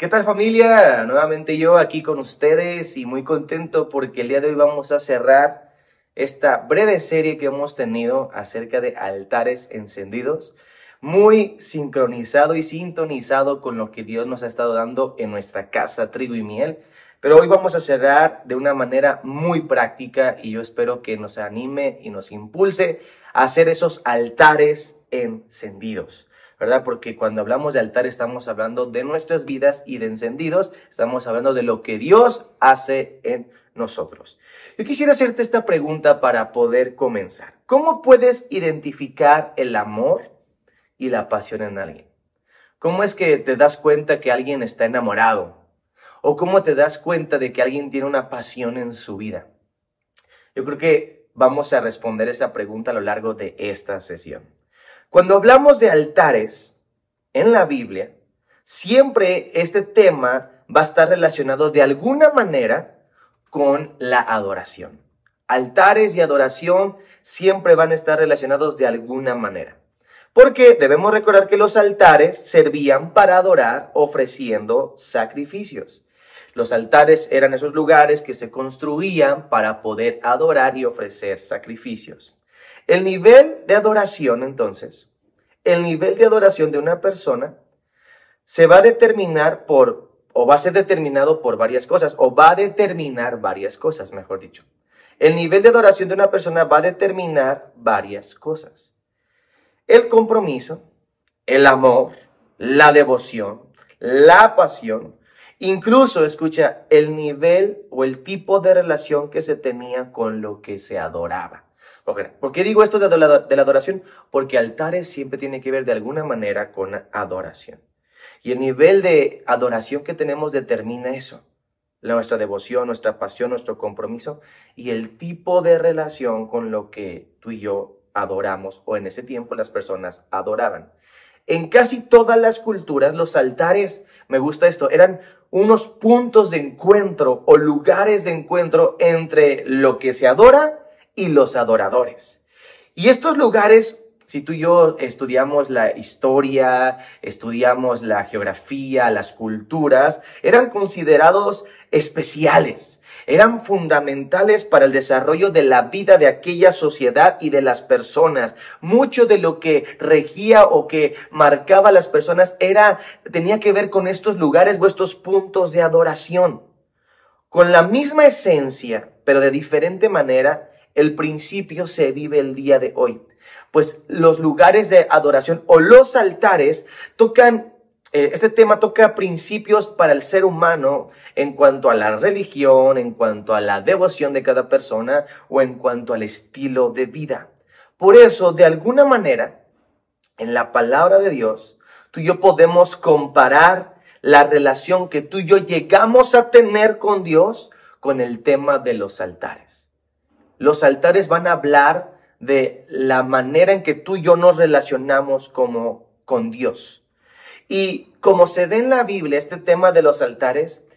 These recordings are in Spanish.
¿Qué tal, familia? Nuevamente yo aquí con ustedes y muy contento porque el día de hoy vamos a cerrar esta breve serie que hemos tenido acerca de altares encendidos, muy sincronizado y sintonizado con lo que Dios nos ha estado dando en nuestra casa Trigo y Miel. Pero hoy vamos a cerrar de una manera muy práctica y yo espero que nos anime y nos impulse a hacer esos altares encendidos, ¿verdad? Porque cuando hablamos de altar estamos hablando de nuestras vidas y de encendidos, estamos hablando de lo que Dios hace en nosotros. Yo quisiera hacerte esta pregunta para poder comenzar. ¿Cómo puedes identificar el amor y la pasión en alguien? ¿Cómo es que te das cuenta que alguien está enamorado? ¿O cómo te das cuenta de que alguien tiene una pasión en su vida? Yo creo que vamos a responder esa pregunta a lo largo de esta sesión. Cuando hablamos de altares en la Biblia, siempre este tema va a estar relacionado de alguna manera con la adoración. Altares y adoración siempre van a estar relacionados de alguna manera. Porque debemos recordar que los altares servían para adorar ofreciendo sacrificios. Los altares eran esos lugares que se construían para poder adorar y ofrecer sacrificios. El nivel de adoración, entonces, el nivel de adoración de una persona se va a determinar va a ser determinado por varias cosas, o va a determinar varias cosas, mejor dicho. El nivel de adoración de una persona va a determinar varias cosas. El compromiso, el amor, la devoción, la pasión, incluso, escucha, el nivel o el tipo de relación que se tenía con lo que se adoraba. ¿Por qué digo esto de la adoración? Porque altares siempre tiene que ver de alguna manera con adoración. Y el nivel de adoración que tenemos determina eso. Nuestra devoción, nuestra pasión, nuestro compromiso y el tipo de relación con lo que tú y yo adoramos, o en ese tiempo las personas adoraban. En casi todas las culturas, los altares, me gusta esto, eran unos puntos de encuentro o lugares de encuentro entre lo que se adora y los adoradores. Y estos lugares, si tú y yo estudiamos la historia, estudiamos la geografía, las culturas, eran considerados especiales. Eran fundamentales para el desarrollo de la vida de aquella sociedad y de las personas. Mucho de lo que regía o que marcaba a las personas tenía que ver con estos lugares o estos puntos de adoración. Con la misma esencia, pero de diferente manera, el principio se vive el día de hoy. Pues los lugares de adoración o los altares este tema toca principios para el ser humano en cuanto a la religión, en cuanto a la devoción de cada persona o en cuanto al estilo de vida. Por eso, de alguna manera, en la palabra de Dios, tú y yo podemos comparar la relación que tú y yo llegamos a tener con Dios con el tema de los altares. Los altares van a hablar de la manera en que tú y yo nos relacionamos con Dios. Y como se ve en la Biblia, este tema de los altares,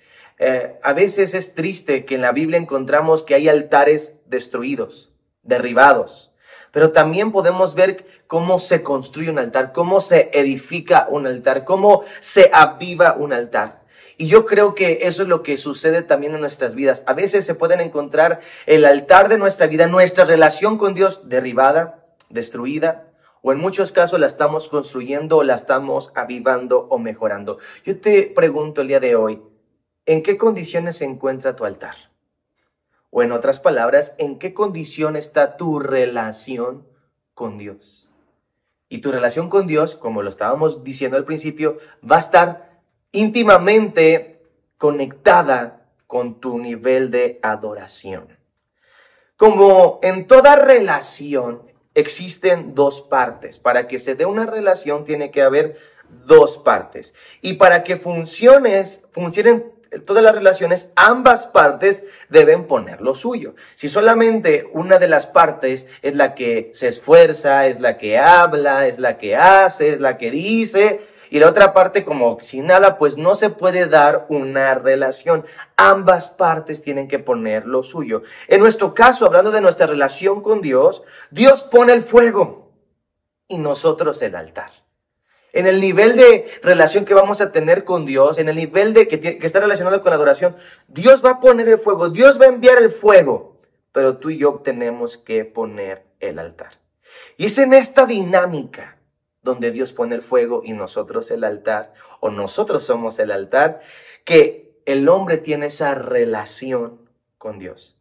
a veces es triste que en la Biblia encontramos que hay altares destruidos, derribados. Pero también podemos ver cómo se construye un altar, cómo se edifica un altar, cómo se aviva un altar. Y yo creo que eso es lo que sucede también en nuestras vidas. A veces se pueden encontrar el altar de nuestra vida, nuestra relación con Dios derribada, destruida, o en muchos casos la estamos construyendo o la estamos avivando o mejorando. Yo te pregunto el día de hoy, ¿en qué condiciones se encuentra tu altar? O en otras palabras, ¿en qué condición está tu relación con Dios? Y tu relación con Dios, como lo estábamos diciendo al principio, va a estar íntimamente conectada con tu nivel de adoración. Como en toda relación, existen dos partes. Para que se dé una relación tiene que haber dos partes. Y para que funcionen todas las relaciones, ambas partes deben poner lo suyo. Si solamente una de las partes es la que se esfuerza, es la que habla, es la que hace, es la que dice, y la otra parte como sin nada, pues no se puede dar una relación. Ambas partes tienen que poner lo suyo. En nuestro caso, hablando de nuestra relación con Dios, Dios pone el fuego y nosotros el altar. en el nivel de relación que vamos a tener con Dios, en el nivel de que está relacionado con la adoración, Dios va a poner el fuego, Dios va a enviar el fuego, pero tú y yo tenemos que poner el altar. Y es en esta dinámica donde Dios pone el fuego y nosotros el altar, o nosotros somos el altar, que el hombre tiene esa relación con Dios.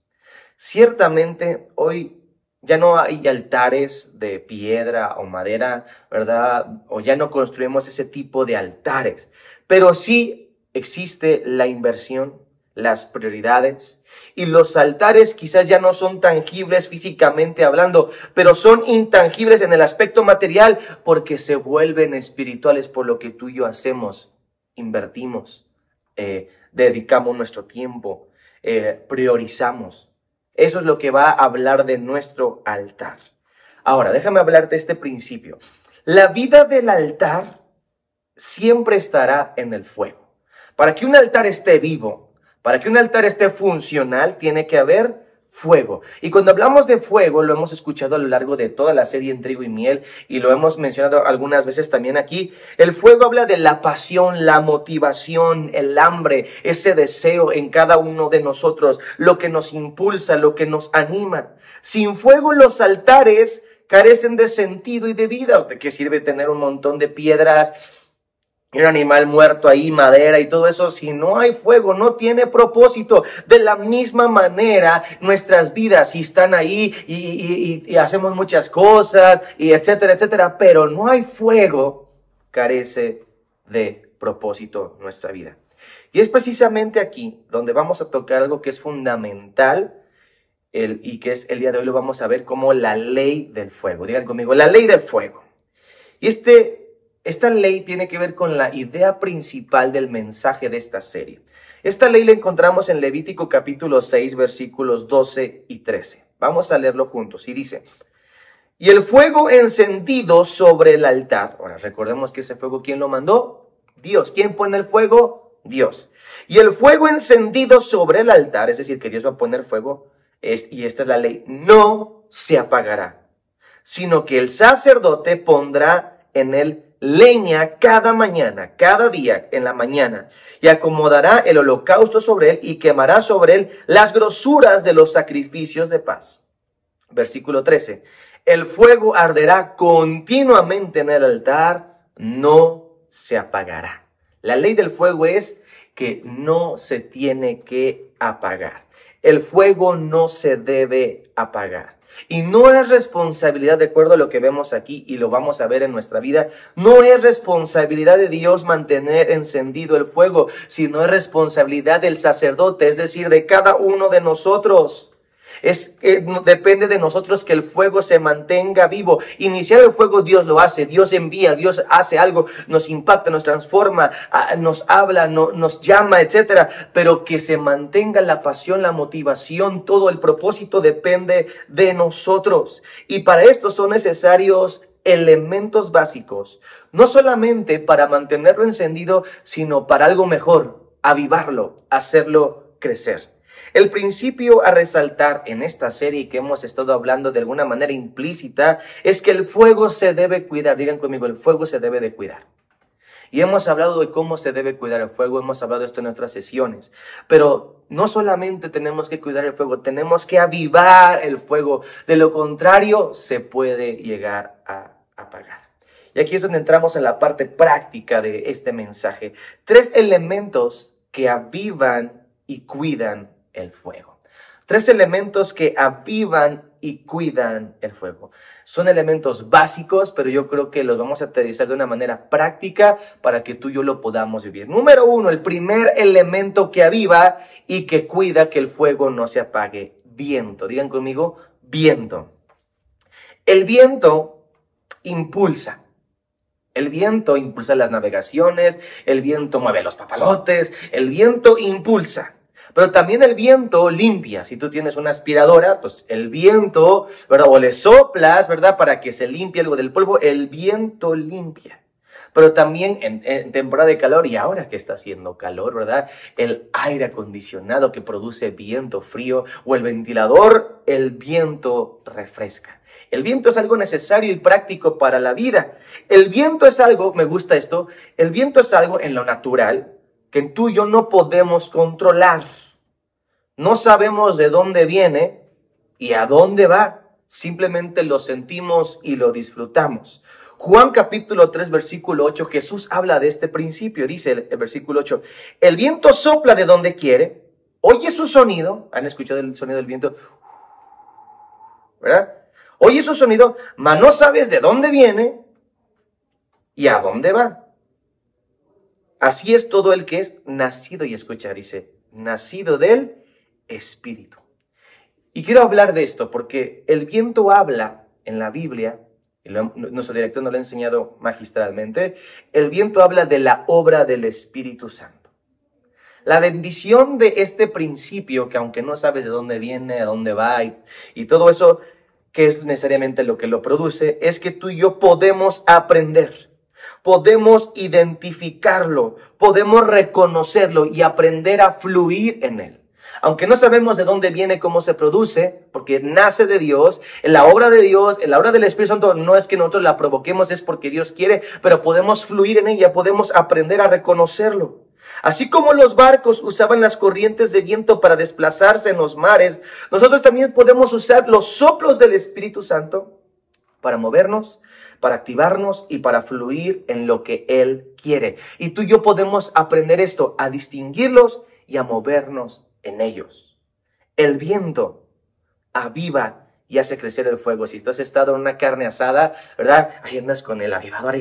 Ciertamente hoy ya no hay altares de piedra o madera, ¿verdad? O ya no construimos ese tipo de altares. Pero sí existe la inversión, las prioridades. Y los altares quizás ya no son tangibles físicamente hablando, pero son intangibles en el aspecto material porque se vuelven espirituales por lo que tú y yo hacemos, invertimos, dedicamos nuestro tiempo, priorizamos. Eso es lo que va a hablar de nuestro altar. Ahora, déjame hablarte de este principio. La vida del altar siempre estará en el fuego. Para que un altar esté vivo, para que un altar esté funcional, tiene que haber fuego. Y cuando hablamos de fuego, lo hemos escuchado a lo largo de toda la serie En Trigo y Miel y lo hemos mencionado algunas veces también aquí. El fuego habla de la pasión, la motivación, el hambre, ese deseo en cada uno de nosotros, lo que nos impulsa, lo que nos anima. Sin fuego los altares carecen de sentido y de vida. ¿De qué sirve tener un montón de piedras y un animal muerto ahí, madera y todo eso? Si no hay fuego, no tiene propósito. De la misma manera, nuestras vidas, si están ahí y hacemos muchas cosas, y etcétera, etcétera, pero no hay fuego, carece de propósito nuestra vida. Y es precisamente aquí donde vamos a tocar algo que es fundamental y que es el día de hoy lo vamos a ver como la ley del fuego. Digan conmigo, la ley del fuego. Y esta ley tiene que ver con la idea principal del mensaje de esta serie. Esta ley la encontramos en Levítico capítulo 6, versículos 12 y 13. Vamos a leerlo juntos y dice: y el fuego encendido sobre el altar. Ahora, recordemos que ese fuego, ¿quién lo mandó? Dios. ¿Quién pone el fuego? Dios. Y el fuego encendido sobre el altar, es decir, que Dios va a poner fuego, y esta es la ley, no se apagará, sino que el sacerdote pondrá en él leña cada mañana, cada día en la mañana, y acomodará el holocausto sobre él y quemará sobre él las grosuras de los sacrificios de paz. Versículo 13. El fuego arderá continuamente en el altar, no se apagará. La ley del fuego es que no se tiene que apagar. El fuego no se debe apagar. Y no es responsabilidad, de acuerdo a lo que vemos aquí y lo vamos a ver en nuestra vida, no es responsabilidad de Dios mantener encendido el fuego, sino es responsabilidad del sacerdote, es decir, de cada uno de nosotros. Depende de nosotros que el fuego se mantenga vivo. Iniciar el fuego Dios lo hace, Dios envía, Dios hace algo, nos impacta, nos transforma, nos habla, nos llama, etcétera. Pero que se mantenga la pasión, la motivación, todo el propósito depende de nosotros. Y para esto son necesarios elementos básicos, no solamente para mantenerlo encendido, sino para algo mejor, avivarlo, hacerlo crecer. El principio a resaltar en esta serie que hemos estado hablando de alguna manera implícita es que el fuego se debe cuidar. Digan conmigo, el fuego se debe de cuidar. Y hemos hablado de cómo se debe cuidar el fuego, hemos hablado de esto en nuestras sesiones. Pero no solamente tenemos que cuidar el fuego, tenemos que avivar el fuego. De lo contrario, se puede llegar a apagar. Y aquí es donde entramos en la parte práctica de este mensaje. 3 elementos que avivan y cuidan el fuego. 3 elementos que avivan y cuidan el fuego. Son elementos básicos, pero yo creo que los vamos a aterrizar de una manera práctica para que tú y yo lo podamos vivir. Número 1, el primer elemento que aviva y que cuida que el fuego no se apague. Viento. Digan conmigo, viento. El viento impulsa. El viento impulsa las navegaciones, el viento mueve los papalotes, el viento impulsa. Pero también el viento limpia. Si tú tienes una aspiradora, pues el viento, ¿verdad? O le soplas, ¿verdad? Para que se limpie algo del polvo, el viento limpia. Pero también en temporada de calor, y ahora que está haciendo calor, ¿verdad? El aire acondicionado que produce viento frío o el ventilador, el viento refresca. El viento es algo necesario y práctico para la vida. El viento es algo, me gusta esto, el viento es algo en lo natural que tú y yo no podemos controlar. No sabemos de dónde viene y a dónde va. Simplemente lo sentimos y lo disfrutamos. Juan capítulo 3, versículo 8, Jesús habla de este principio. Dice el versículo 8, el viento sopla de donde quiere, oye su sonido. ¿Han escuchado el sonido del viento? ¿Verdad? Oye su sonido, mas no sabes de dónde viene y a dónde va. Así es todo el que es nacido, y escucha, dice, nacido del Espíritu. Y quiero hablar de esto porque el viento habla en la Biblia, y nuestro director nos lo ha enseñado magistralmente, el viento habla de la obra del Espíritu Santo. La bendición de este principio, que aunque no sabes de dónde viene, a dónde va y todo eso, que es necesariamente lo que lo produce, es que tú y yo podemos aprender, podemos identificarlo, podemos reconocerlo y aprender a fluir en él. Aunque no sabemos de dónde viene, cómo se produce, porque nace de Dios, en la obra de Dios, en la obra del Espíritu Santo, no es que nosotros la provoquemos, es porque Dios quiere, pero podemos fluir en ella, podemos aprender a reconocerlo. Así como los barcos usaban las corrientes de viento para desplazarse en los mares, nosotros también podemos usar los soplos del Espíritu Santo para movernos, para activarnos y para fluir en lo que Él quiere. Y tú y yo podemos aprender esto, a distinguirlos y a movernos en ellos. El viento aviva y hace crecer el fuego. Si tú has estado en una carne asada, ¿verdad? Ahí andas con el avivador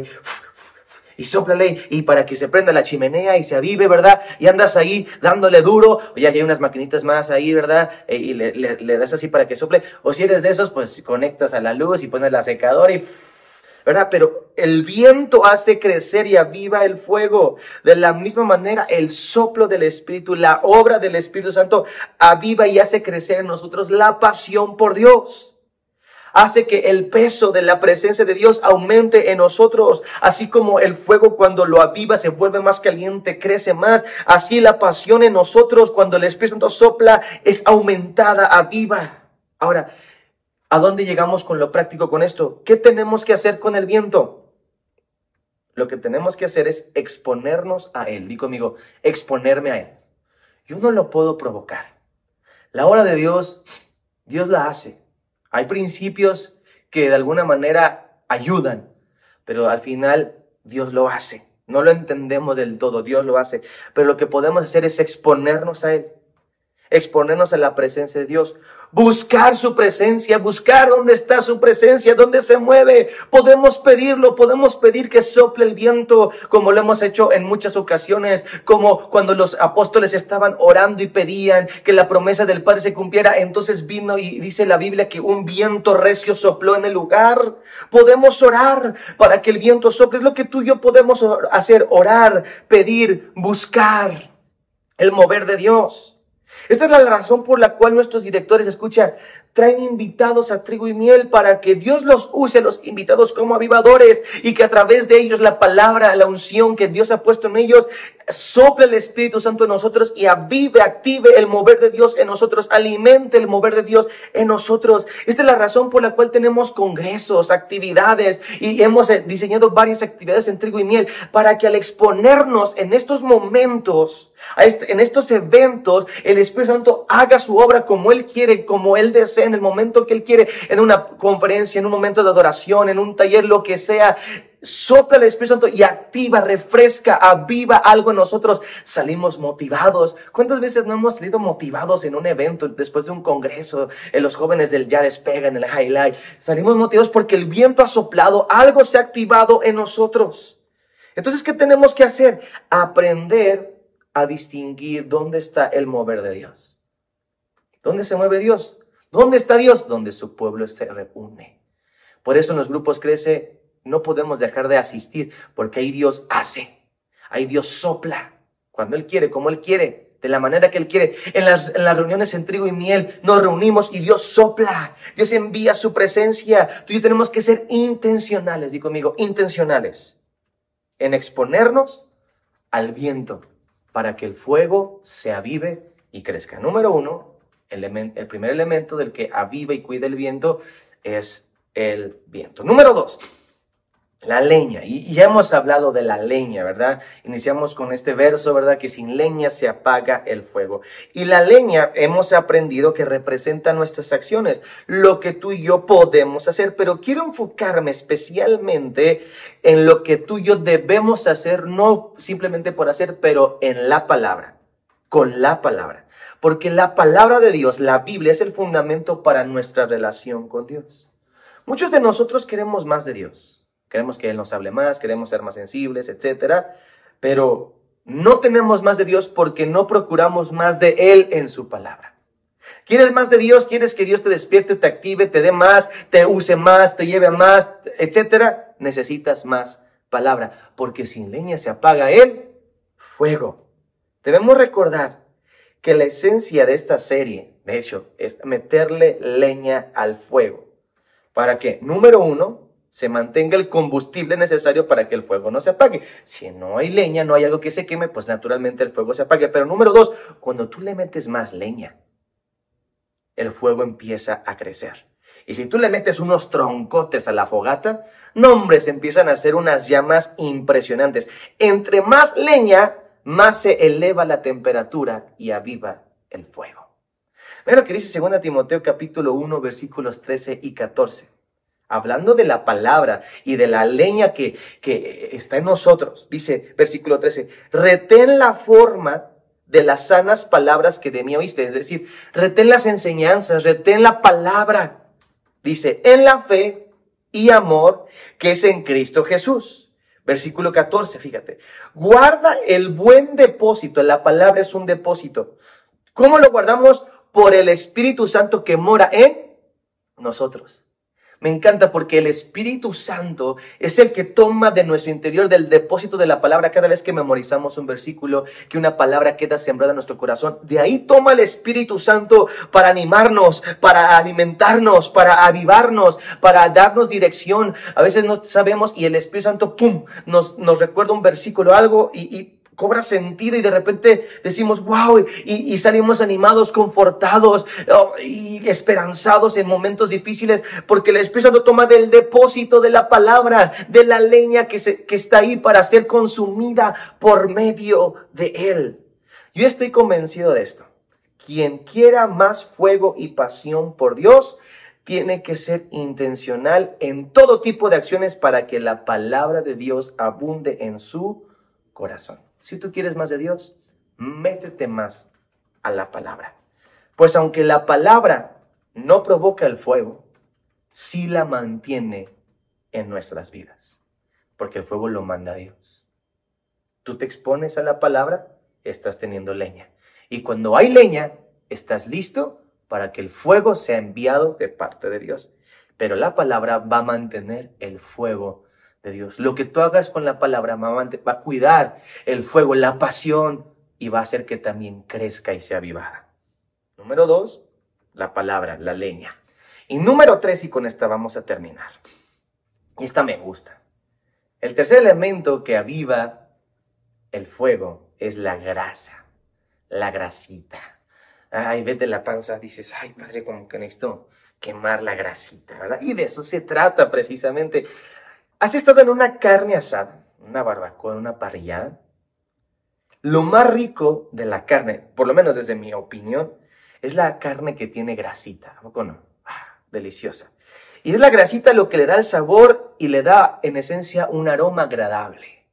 y sóplale, y para que se prenda la chimenea y se avive, ¿verdad? Y andas ahí dándole duro, o ya hay unas maquinitas más ahí, ¿verdad? Y le das así para que sople. O si eres de esos, pues conectas a la luz y pones la secadora y... ¿verdad? Pero el viento hace crecer y aviva el fuego. De la misma manera, el soplo del Espíritu, la obra del Espíritu Santo, aviva y hace crecer en nosotros la pasión por Dios. Hace que el peso de la presencia de Dios aumente en nosotros. Así como el fuego cuando lo aviva se vuelve más caliente, crece más. Así la pasión en nosotros cuando el Espíritu Santo sopla es aumentada, aviva. Ahora, ¿a dónde llegamos con lo práctico con esto? ¿Qué tenemos que hacer con el viento? Lo que tenemos que hacer es exponernos a él. Di conmigo, exponerme a él. Yo no lo puedo provocar. La obra de Dios, Dios la hace. Hay principios que de alguna manera ayudan, pero al final Dios lo hace. No lo entendemos del todo, Dios lo hace. Pero lo que podemos hacer es exponernos a él. Exponernos a la presencia de Dios, buscar su presencia, buscar dónde está su presencia, dónde se mueve. Podemos pedirlo, podemos pedir que sople el viento, como lo hemos hecho en muchas ocasiones, como cuando los apóstoles estaban orando y pedían que la promesa del Padre se cumpliera. Entonces vino y dice la Biblia que un viento recio sopló en el lugar. Podemos orar para que el viento sople. Es lo que tú y yo podemos hacer, orar, pedir, buscar el mover de Dios. Esa es la razón por la cual nuestros directores, escuchan, traen invitados a Trigo y Miel para que Dios los use, los invitados como avivadores, y que a través de ellos la palabra, la unción que Dios ha puesto en ellos, sople el Espíritu Santo en nosotros y avive, active el mover de Dios en nosotros, alimente el mover de Dios en nosotros. Esta es la razón por la cual tenemos congresos, actividades, y hemos diseñado varias actividades en Trigo y Miel, para que al exponernos en estos momentos, en estos eventos, el Espíritu Santo haga su obra como Él quiere, como Él desea, en el momento que Él quiere, en una conferencia, en un momento de adoración, en un taller, lo que sea. Sopla el Espíritu Santo y activa, refresca, aviva algo en nosotros. Salimos motivados. ¿Cuántas veces no hemos salido motivados en un evento, después de un congreso? Los jóvenes del Ya Despega, en el Highlight. Salimos motivados porque el viento ha soplado, algo se ha activado en nosotros. Entonces, ¿qué tenemos que hacer? Aprender a distinguir dónde está el mover de Dios. ¿Dónde se mueve Dios? ¿Dónde está Dios? Donde su pueblo se reúne. Por eso en los grupos Crece no podemos dejar de asistir, porque ahí Dios hace, ahí Dios sopla, cuando Él quiere, como Él quiere, de la manera que Él quiere. En las reuniones en Trigo y Miel nos reunimos y Dios sopla, Dios envía su presencia. Tú y yo tenemos que ser intencionales, di conmigo, intencionales. en exponernos al viento para que el fuego se avive y crezca. Número uno, el primer elemento del que aviva y cuida el viento es el viento. Número dos, la leña. Y ya hemos hablado de la leña, ¿verdad? Iniciamos con este verso, ¿verdad? Que sin leña se apaga el fuego. Y la leña hemos aprendido que representa nuestras acciones, lo que tú y yo podemos hacer. Pero quiero enfocarme especialmente en lo que tú y yo debemos hacer, no simplemente por hacer, pero en la palabra, con la palabra. Porque la palabra de Dios, la Biblia, es el fundamento para nuestra relación con Dios. Muchos de nosotros queremos más de Dios. Queremos que Él nos hable más, queremos ser más sensibles, etcétera. Pero no tenemos más de Dios porque no procuramos más de Él en su palabra. ¿Quieres más de Dios? ¿Quieres que Dios te despierte, te active, te dé más, te use más, te lleve a más, etcétera? Necesitas más palabra, porque sin leña se apaga el fuego. Debemos recordar que la esencia de esta serie, de hecho, es meterle leña al fuego. ¿Para qué? Número uno, se mantenga el combustible necesario para que el fuego no se apague. Si no hay leña, no hay algo que se queme, pues naturalmente el fuego se apague. Pero número dos, cuando tú le metes más leña, el fuego empieza a crecer. Y si tú le metes unos troncotes a la fogata, no hombre, se empiezan a hacer unas llamas impresionantes. Entre más leña, más se eleva la temperatura y aviva el fuego. Mira lo que dice 2 Timoteo capítulo 1, versículos 13 y 14. Hablando de la palabra y de la leña que está en nosotros, dice versículo 13, retén la forma de las sanas palabras que de mí oíste, es decir, retén las enseñanzas, retén la palabra, dice, en la fe y amor que es en Cristo Jesús. Versículo 14, fíjate, guarda el buen depósito, la palabra es un depósito. ¿Cómo lo guardamos? Por el Espíritu Santo que mora en nosotros. Me encanta porque el Espíritu Santo es el que toma de nuestro interior, del depósito de la palabra, cada vez que memorizamos un versículo, que una palabra queda sembrada en nuestro corazón. De ahí toma el Espíritu Santo para animarnos, para alimentarnos, para avivarnos, para darnos dirección. A veces no sabemos y el Espíritu Santo, ¡pum!, nos recuerda un versículo, algo y cobra sentido y de repente decimos wow y salimos animados, confortados y esperanzados en momentos difíciles porque el Espíritu Santo toma del depósito de la palabra, de la leña que está ahí para ser consumida por medio de Él. Yo estoy convencido de esto. Quien quiera más fuego y pasión por Dios tiene que ser intencional en todo tipo de acciones para que la palabra de Dios abunde en su corazón. Si tú quieres más de Dios, métete más a la palabra. Pues aunque la palabra no provoca el fuego, sí la mantiene en nuestras vidas. Porque el fuego lo manda Dios. Tú te expones a la palabra, estás teniendo leña. Y cuando hay leña, estás listo para que el fuego sea enviado de parte de Dios. Pero la palabra va a mantener el fuego de Dios. Lo que tú hagas con la palabra va a cuidar el fuego, la pasión, y va a hacer que también crezca y sea avivada. Número 2, la palabra, la leña. Y número 3, y con esta vamos a terminar. Y esta me gusta. El tercer elemento que aviva el fuego es la grasa, la grasita. Ay, vete la panza, dices, ay, padre, como que necesito quemar la grasita, ¿verdad? Y de eso se trata precisamente. ¿Has estado en una carne asada, una barbacoa, una parrillada? Lo más rico de la carne, por lo menos desde mi opinión, es la carne que tiene grasita. ¿A poco no? Deliciosa. Y es la grasita lo que le da el sabor y le da, en esencia, un aroma agradable.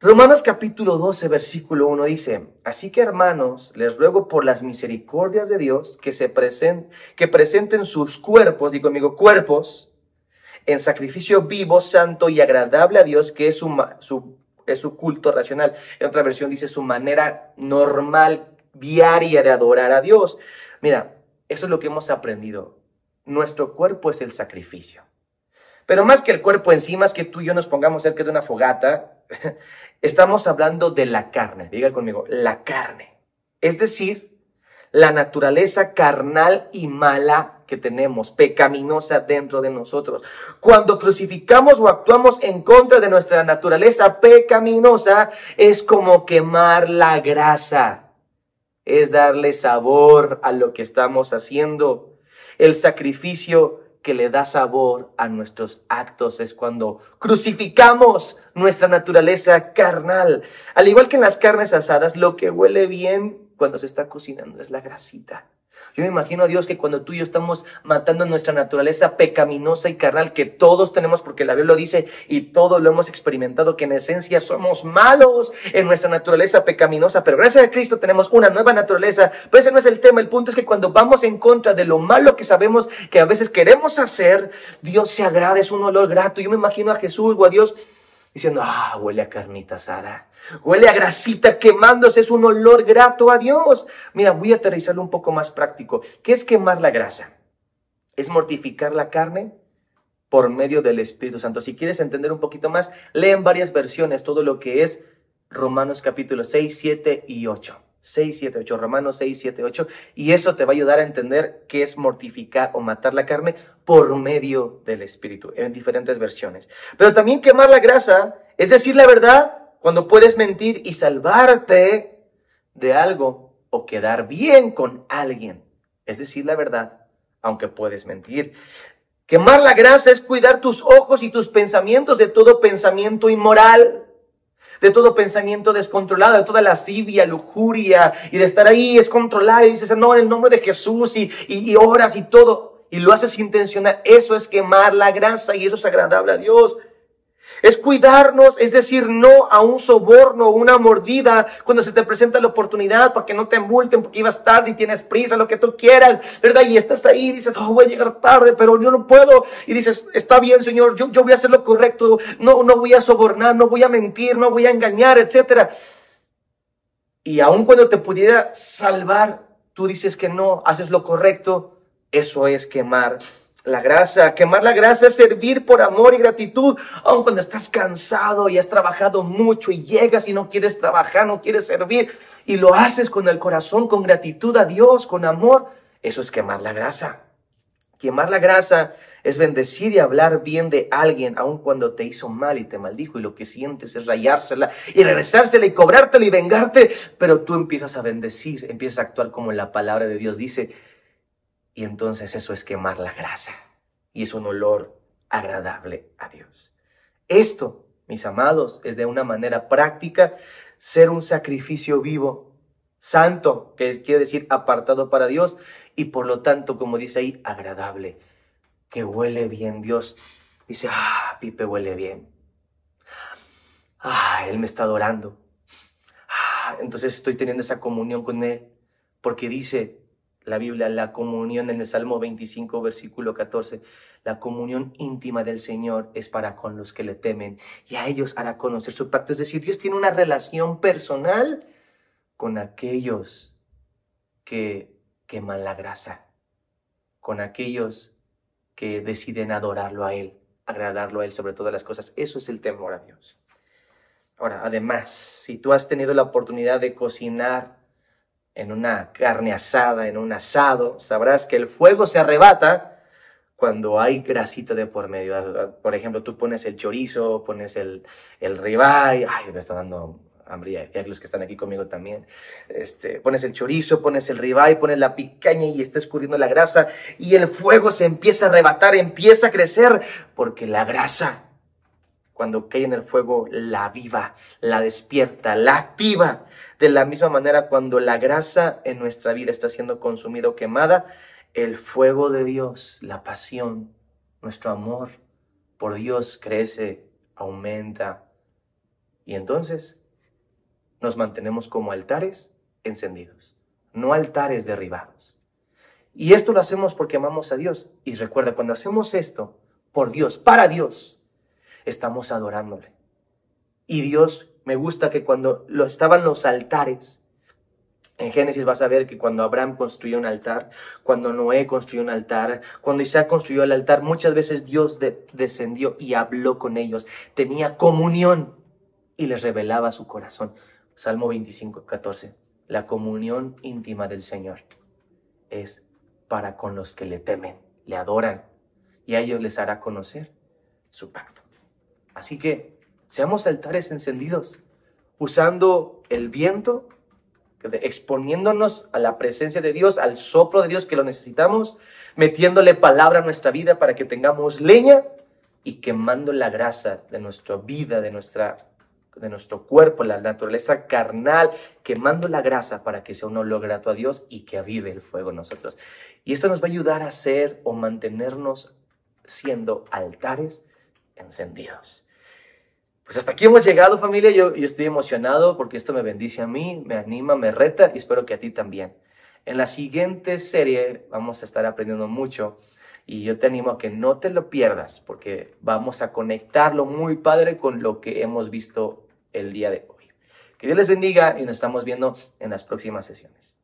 Romanos capítulo 12, versículo 1 dice, así que hermanos, les ruego por las misericordias de Dios que presenten sus cuerpos, digo conmigo, cuerpos, en sacrificio vivo, santo y agradable a Dios, que es su culto racional. En otra versión dice su manera normal, diaria de adorar a Dios. Mira, eso es lo que hemos aprendido. Nuestro cuerpo es el sacrificio. Pero más que el cuerpo en sí, más que tú y yo nos pongamos cerca de una fogata, estamos hablando de la carne. Diga conmigo, la carne. Es decir, la naturaleza carnal y mala que tenemos, pecaminosa dentro de nosotros. Cuando crucificamos o actuamos en contra de nuestra naturaleza pecaminosa, es como quemar la grasa, es darle sabor a lo que estamos haciendo. El sacrificio que le da sabor a nuestros actos es cuando crucificamos nuestra naturaleza carnal. Al igual que en las carnes asadas, lo que huele bien cuando se está cocinando es la grasita. Yo me imagino a Dios que cuando tú y yo estamos matando nuestra naturaleza pecaminosa y carnal, que todos tenemos, porque la Biblia lo dice y todos lo hemos experimentado, que en esencia somos malos en nuestra naturaleza pecaminosa, pero gracias a Cristo tenemos una nueva naturaleza. Pero ese no es el tema. El punto es que cuando vamos en contra de lo malo que sabemos que a veces queremos hacer, Dios se agrada, es un olor grato. Yo me imagino a Jesús o a Dios diciendo, huele a carnita asada, huele a grasita quemándose, es un olor grato a Dios. Mira, voy a aterrizarlo un poco más práctico. ¿Qué es quemar la grasa? Es mortificar la carne por medio del Espíritu Santo. Si quieres entender un poquito más, lee en varias versiones todo lo que es Romanos capítulo 6, 7 y 8. 6, 7, 8, Romanos 6, 7, 8, y eso te va a ayudar a entender qué es mortificar o matar la carne por medio del Espíritu, en diferentes versiones. Pero también quemar la grasa es decir la verdad cuando puedes mentir y salvarte de algo o quedar bien con alguien. Es decir la verdad, aunque puedes mentir. Quemar la grasa es cuidar tus ojos y tus pensamientos de todo pensamiento inmoral, de todo pensamiento descontrolado, de toda lascivia, lujuria, y de estar ahí es controlar y dices, no, en el nombre de Jesús, y oras y todo, y lo haces intencional. Eso es quemar la grasa y eso es agradable a Dios. Es cuidarnos, es decir, no a un soborno o una mordida cuando se te presenta la oportunidad para que no te multen porque ibas tarde y tienes prisa, lo que tú quieras, ¿verdad? Y estás ahí y dices, voy a llegar tarde, pero yo no puedo. Y dices, está bien, Señor, yo voy a hacer lo correcto, no voy a sobornar, no voy a mentir, no voy a engañar, etc. Y aun cuando te pudiera salvar, tú dices que no, haces lo correcto. Eso es quemar la grasa. Quemar la grasa es servir por amor y gratitud, aun cuando estás cansado y has trabajado mucho y llegas y no quieres trabajar, no quieres servir, y lo haces con el corazón, con gratitud a Dios, con amor. Eso es quemar la grasa. Quemar la grasa es bendecir y hablar bien de alguien, aun cuando te hizo mal y te maldijo, y lo que sientes es rayársela y regresársela y cobrártela y vengarte, pero tú empiezas a bendecir, empiezas a actuar como la palabra de Dios dice. Y entonces eso es quemar la grasa. Y es un olor agradable a Dios. Esto, mis amados, es de una manera práctica ser un sacrificio vivo, santo, que quiere decir apartado para Dios. Y por lo tanto, como dice ahí, agradable, que huele bien. Dios dice, Pipe huele bien. Él me está adorando. Entonces estoy teniendo esa comunión con Él. Porque dice la Biblia, la comunión en el Salmo 25, versículo 14, la comunión íntima del Señor es para con los que le temen y a ellos hará conocer su pacto. Es decir, Dios tiene una relación personal con aquellos que queman la grasa, con aquellos que deciden adorarlo a Él, agradarlo a Él sobre todas las cosas. Eso es el temor a Dios. Ahora, además, si tú has tenido la oportunidad de cocinar en una carne asada, en un asado, sabrás que el fuego se arrebata cuando hay grasita de por medio. Por ejemplo, tú pones el chorizo, pones el ribeye, me está dando hambre, y los que están aquí conmigo también. Pones el chorizo, pones el ribeye, pones la picaña y está escurriendo la grasa y el fuego se empieza a arrebatar, empieza a crecer, porque la grasa, cuando cae en el fuego, la aviva, la despierta, la activa. De la misma manera, cuando la grasa en nuestra vida está siendo consumida o quemada, el fuego de Dios, la pasión, nuestro amor por Dios crece, aumenta. Y entonces nos mantenemos como altares encendidos, no altares derribados. Y esto lo hacemos porque amamos a Dios. Y recuerda, cuando hacemos esto por Dios, para Dios, estamos adorándole. Y Dios, me gusta que cuando estaban los altares, en Génesis vas a ver que cuando Abraham construyó un altar, cuando Noé construyó un altar, cuando Isaac construyó el altar, muchas veces Dios descendió y habló con ellos, tenía comunión y les revelaba su corazón. Salmo 25, 14, la comunión íntima del Señor. es para con los que le temen, le adoran, y a ellos les hará conocer su pacto. Así que seamos altares encendidos, usando el viento, exponiéndonos a la presencia de Dios, al soplo de Dios que lo necesitamos, metiéndole palabra a nuestra vida para que tengamos leña y quemando la grasa de nuestra vida, de nuestro cuerpo, la naturaleza carnal, quemando la grasa para que sea un olor grato a Dios y que avive el fuego en nosotros. Y esto nos va a ayudar a ser o mantenernos siendo altares encendidos. Pues hasta aquí hemos llegado, familia. Yo estoy emocionado porque esto me bendice a mí, me anima, me reta y espero que a ti también. En la siguiente serie vamos a estar aprendiendo mucho y yo te animo a que no te lo pierdas porque vamos a conectarlo muy padre con lo que hemos visto el día de hoy. Que Dios les bendiga y nos estamos viendo en las próximas sesiones.